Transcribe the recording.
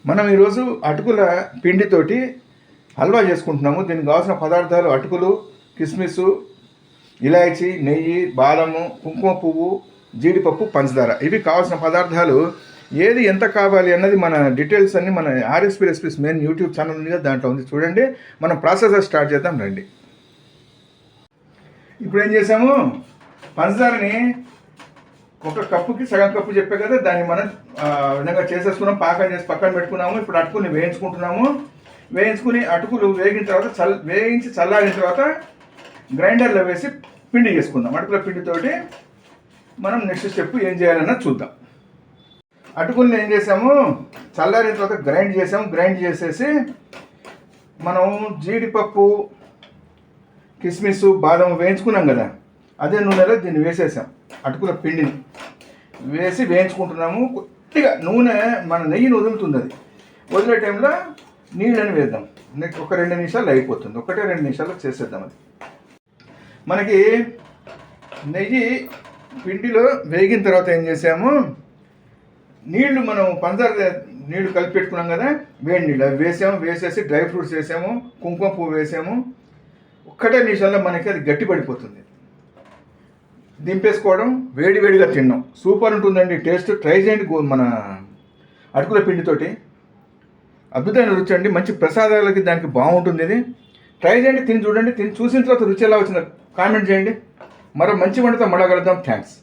మనం ఈరోజు అటుకుల పిండితోటి హల్వా చేసుకుంటున్నాము. దీనికి కావాల్సిన పదార్థాలు అటుకులు, కిస్మిస్, ఇలాయచి, నెయ్యి, బాదము, కుంకుమ పువ్వు, జీడిపప్పు, పంచదార. ఇవి కావాల్సిన పదార్థాలు. ఏది ఎంత కావాలి అన్నది మన డీటెయిల్స్ అన్నీ మన RSP recipes main YouTube channel ఉంది కదా, దాంట్లో ఉంది చూడండి. మనం ప్రాసెస్ స్టార్ట్ చేద్దాం రండి. ఇప్పుడు ఏం చేసాము, పంచదారని ఒక కప్పుకి సగం కప్పు చెప్పే కదా, దాన్ని మనం విధంగా చేసేసుకున్నాం. పాకం చేసి పక్కన పెట్టుకున్నాము. ఇప్పుడు అటుకుని వేయించుకుంటున్నాము. వేయించుకుని అటుకులు వేగిన తర్వాత వేయించి చల్లారిన తర్వాత గ్రైండర్లో వేసి పిండి చేసుకుందాం. అటుకుల పిండితోటి మనం నెక్స్ట్ స్టెప్ ఏం చేయాలన్నది చూద్దాం. అటుకుల్ని ఏం చేసాము, చల్లారిన తర్వాత గ్రైండ్ చేసాము. గ్రైండ్ చేసేసి మనం జీడిపప్పు, కిస్మిస్, బాదం వేయించుకున్నాం కదా, అదే నూనెలో దీన్ని వేసేసాం. అటుకుల పిండిని వేసి వేయించుకుంటున్నాము. కొద్దిగా నూనె మన నెయ్యిని వదులుతుంది. అది వదిలే టైంలో నీళ్ళని వేద్దాం. నెక్స్ట్ ఒక 2 నిమిషాలు అయిపోతుంది. 1-2 నిమిషాలు చేసేద్దాం. అది మనకి నెయ్యి పిండిలో వేగిన తర్వాత ఏం చేసాము, నీళ్లు మనం పంచదార నీళ్లు కలిపి పెట్టుకున్నాం కదా, వేడి నీళ్ళు అవి వేసాము. వేసేసి డ్రై ఫ్రూట్స్ వేసాము, కుంకుమ పువ్వు వేసాము. 1 నిమిషాల్లో మనకి అది గట్టి పడిపోతుంది. దింపేసుకోవడం, వేడివేడిగా తిన్నాం. సూపర్ ఉంటుందండి టేస్ట్. ట్రై చేయండి. మన అటుకుల పిండితోటి అద్భుతమైన రుచి అండి. మంచి ప్రసాదాలకి దానికి బాగుంటుంది. ఇది ట్రై చేయండి, తిని చూడండి. తిని చూసిన తర్వాత రుచి ఎలా వచ్చిందో కామెంట్ చేయండి. మరో మంచి వంటతో మళ్ళా కలుద్దాం. థ్యాంక్స్.